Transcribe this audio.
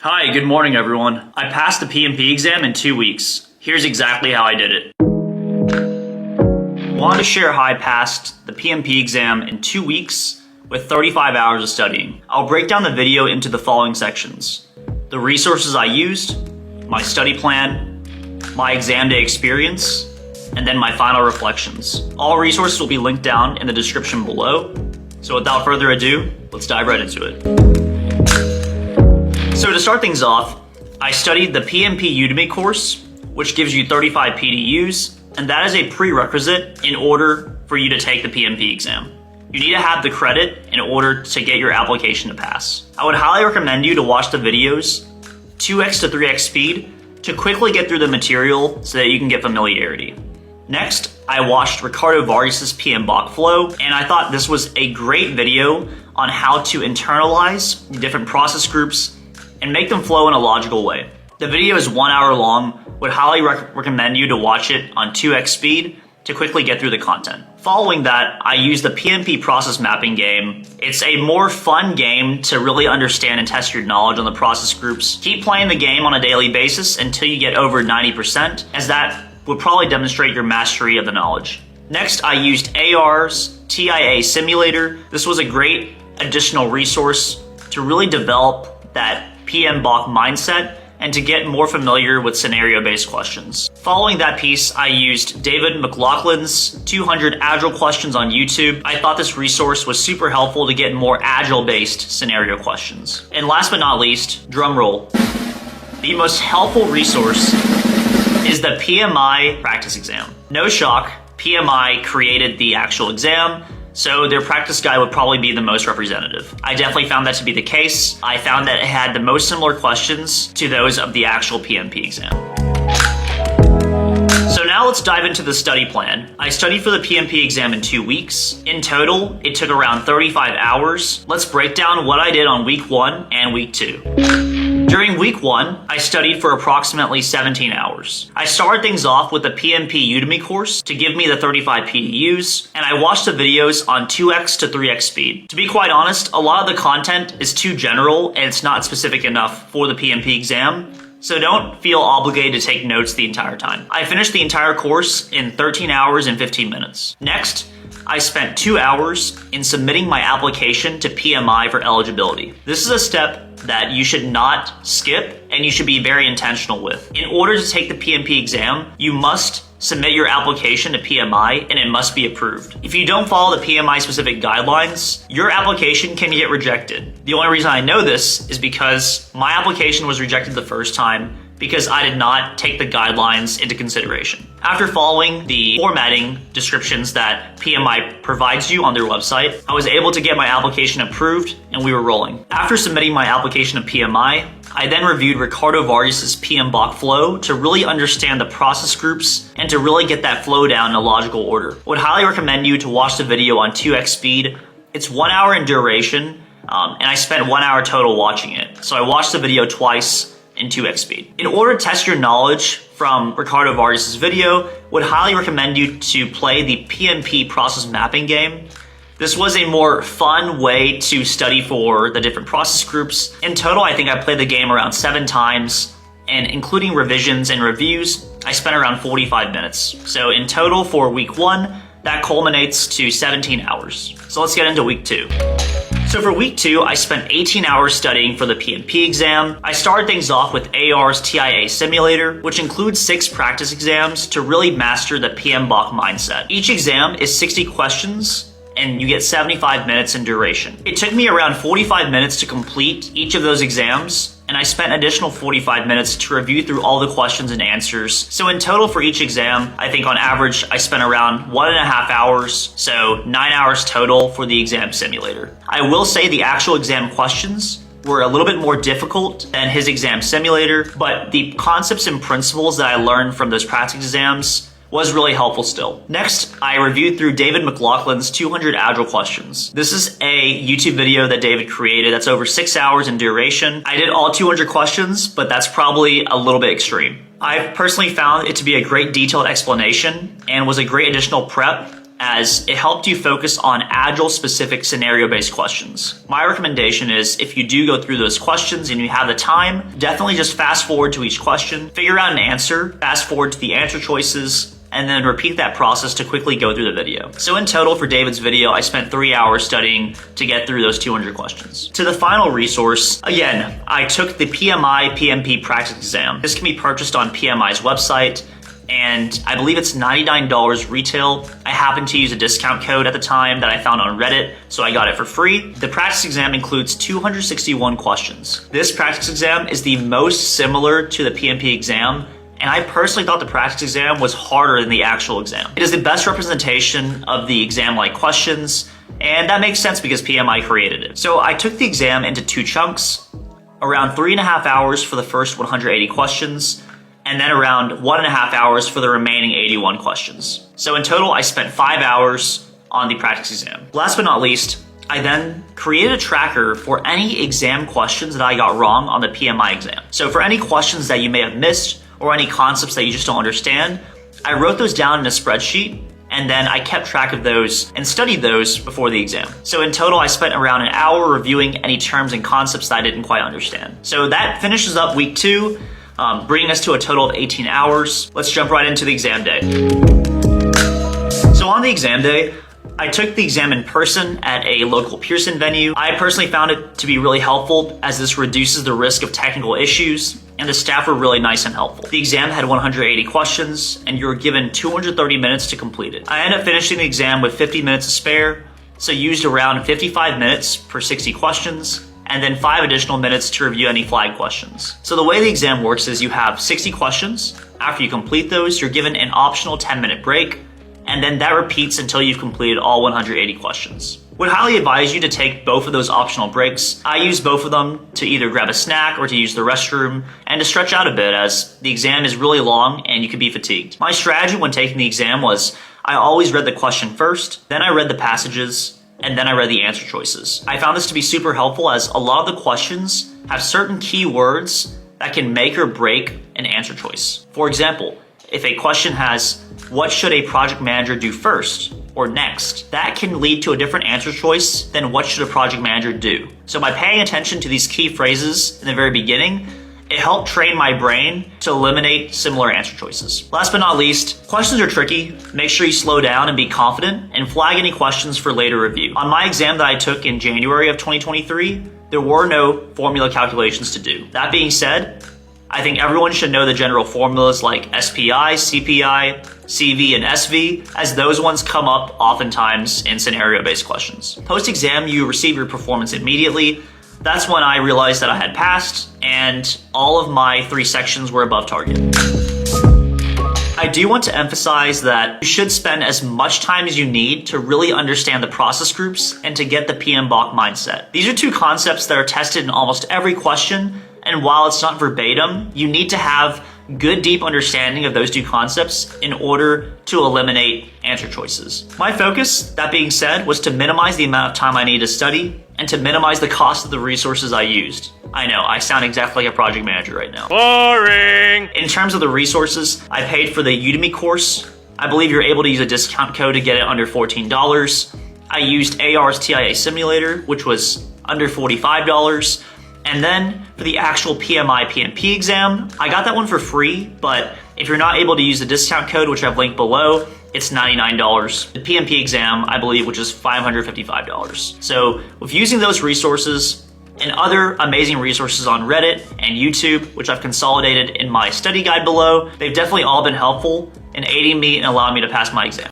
Hi, good morning everyone. I passed the PMP exam in 2 weeks. Here's exactly how I did it. I wanted to share how I passed the PMP exam in 2 weeks with 35 hours of studying. I'll break down the video into the following sections: the resources I used, my study plan, my exam day experience, and then my final reflections. All resources will be linked down in the description below. So without further ado, let's dive right into it. So to start things off, I studied the PMP Udemy course, which gives you 35 PDUs, and that is a prerequisite in order for you to take the PMP exam. You need to have the credit in order to get your application to pass. I would highly recommend you to watch the videos 2x to 3x speed to quickly get through the material so that you can get familiarity. Next, I watched Ricardo Vargas' PM.MaxMao flow, and I thought this was a great video on how to internalize different process groups and make them flow in a logical way. The video is 1 hour long. Would highly recommend you to watch it on 2x speed to quickly get through the content. Following that, I used the PMP process mapping game. It's a more fun game to really understand and test your knowledge on the process groups. Keep playing the game on a daily basis until you get over 90%, as that would probably demonstrate your mastery of the knowledge. Next, I used AR's TIA simulator. This was a great additional resource to really develop that PM.MaxMao mindset and to get more familiar with scenario-based questions. Following that piece, I used David McLaughlin's 200 Agile questions on YouTube. I thought this resource was super helpful to get more Agile-based scenario questions. And last but not least, drum roll. The most helpful resource is the PMI practice exam. No shock, PMI created the actual exam, so their practice guide would probably be the most representative. I definitely found that to be the case. I found that it had the most similar questions to those of the actual PMP exam. So now let's dive into the study plan. I studied for the PMP exam in 2 weeks. In total, it took around 35 hours. Let's break down what I did on week 1 and week 2. During week 1, I studied for approximately 17 hours. I started things off with the PMP Udemy course to give me the 35 PDUs, and I watched the videos on 2x to 3x speed. To be quite honest, a lot of the content is too general and it's not specific enough for the PMP exam, so don't feel obligated to take notes the entire time. I finished the entire course in 13 hours and 15 minutes. Next, I spent 2 hours in submitting my application to PMI for eligibility. This is a step that you should not skip and you should be very intentional with. In order to take the PMP exam, you must submit your application to PMI and it must be approved. If you don't follow the PMI specific guidelines, your application can get rejected. The only reason I know this is because my application was rejected the first time because I did not take the guidelines into consideration. After following the formatting descriptions that PMI provides you on their website, I was able to get my application approved and we were rolling. After submitting my application to PMI, I then reviewed Ricardo Vargas' PM.MaxMao flow to really understand the process groups and to really get that flow down in a logical order. I would highly recommend you to watch the video on 2x speed. It's 1 hour in duration, and I spent 1 hour total watching it. So I watched the video twice in 2x speed. In order to test your knowledge from Ricardo Vargas' video, would highly recommend you to play the PMP process mapping game. This was a more fun way to study for the different process groups. In total, I think I played the game around 7 times, and including revisions and reviews, I spent around 45 minutes. So in total for week 1, that culminates to 17 hours. So let's get into week 2. So for week 2, I spent 18 hours studying for the PMP exam. I started things off with AR's TIA simulator, which includes 6 practice exams to really master the PM.MaxMao mindset. Each exam is 60 questions, and you get 75 minutes in duration. It took me around 45 minutes to complete each of those exams, and I spent an additional 45 minutes to review through all the questions and answers. So in total for each exam, I think on average, I spent around 1.5 hours, so 9 hours total for the exam simulator. I will say the actual exam questions were a little bit more difficult than his exam simulator, but the concepts and principles that I learned from those practice exams was really helpful still. Next, I reviewed through David McLaughlin's 200 Agile questions. This is a YouTube video that David created that's over 6 hours in duration. I did all 200 questions, but that's probably a little bit extreme. I personally found it to be a great detailed explanation and was a great additional prep as it helped you focus on agile specific scenario-based questions. My recommendation is if you do go through those questions and you have the time, definitely just fast forward to each question, figure out an answer, fast forward to the answer choices, and then repeat that process to quickly go through the video. So in total for David's video, I spent 3 hours studying to get through those 200 questions. To the final resource, again, I took the PMP practice exam. This can be purchased on PMI's website, and I believe it's $99 retail. I happened to use a discount code at the time that I found on Reddit, so I got it for free. The practice exam includes 261 questions. This practice exam is the most similar to the PMP exam, and I personally thought the practice exam was harder than the actual exam. It is the best representation of the exam-like questions, and that makes sense because PMI created it. So I took the exam into 2 chunks, around 3.5 hours for the first 180 questions, and then around 1.5 hours for the remaining 81 questions. So in total, I spent 5 hours on the practice exam. Last but not least, I then created a tracker for any exam questions that I got wrong on the PMI exam. So for any questions that you may have missed, or any concepts that you just don't understand, I wrote those down in a spreadsheet, and then I kept track of those and studied those before the exam. So in total, I spent around an hour reviewing any terms and concepts that I didn't quite understand. So that finishes up week 2, bringing us to a total of 18 hours. Let's jump right into the exam day. So on the exam day, I took the exam in person at a local Pearson venue. I personally found it to be really helpful as this reduces the risk of technical issues, and the staff were really nice and helpful. The exam had 180 questions, and you were given 230 minutes to complete it. I ended up finishing the exam with 50 minutes to spare, so used around 55 minutes per 60 questions, and then 5 additional minutes to review any flag questions. So the way the exam works is you have 60 questions. After you complete those, you're given an optional 10-minute break, and then that repeats until you've completed all 180 questions. Would highly advise you to take both of those optional breaks. I use both of them to either grab a snack or to use the restroom and to stretch out a bit as the exam is really long and you can be fatigued. My strategy when taking the exam was I always read the question first, then I read the passages, and then I read the answer choices. I found this to be super helpful as a lot of the questions have certain key words that can make or break an answer choice. For example, if a question has, what should a project manager do first or next? That can lead to a different answer choice than what should a project manager do. So by paying attention to these key phrases in the very beginning, it helped train my brain to eliminate similar answer choices. Last but not least, questions are tricky. Make sure you slow down and be confident and flag any questions for later review. On my exam that I took in January of 2023, there were no formula calculations to do. That being said, I think everyone should know the general formulas like SPI, CPI, CV, and SV, as those ones come up oftentimes in scenario-based questions. Post-exam, you receive your performance immediately. That's when I realized that I had passed, and all of my 3 sections were above target. I do want to emphasize that you should spend as much time as you need to really understand the process groups and to get the PM.Mach mindset. These are 2 concepts that are tested in almost every question, and while it's not verbatim, you need to have good deep understanding of those 2 concepts in order to eliminate answer choices. My focus, that being said, was to minimize the amount of time I need to study and to minimize the cost of the resources I used. I know, I sound exactly like a project manager right now. Boring! In terms of the resources, I paid for the Udemy course. I believe you're able to use a discount code to get it under $14. I used AR's TIA simulator, which was under $45. And then for the actual PMP exam, I got that one for free, but if you're not able to use the discount code, which I've linked below, it's $99. The PMP exam, I believe, which is $555. So with using those resources and other amazing resources on Reddit and YouTube, which I've consolidated in my study guide below, they've definitely all been helpful in aiding me and allowing me to pass my exam.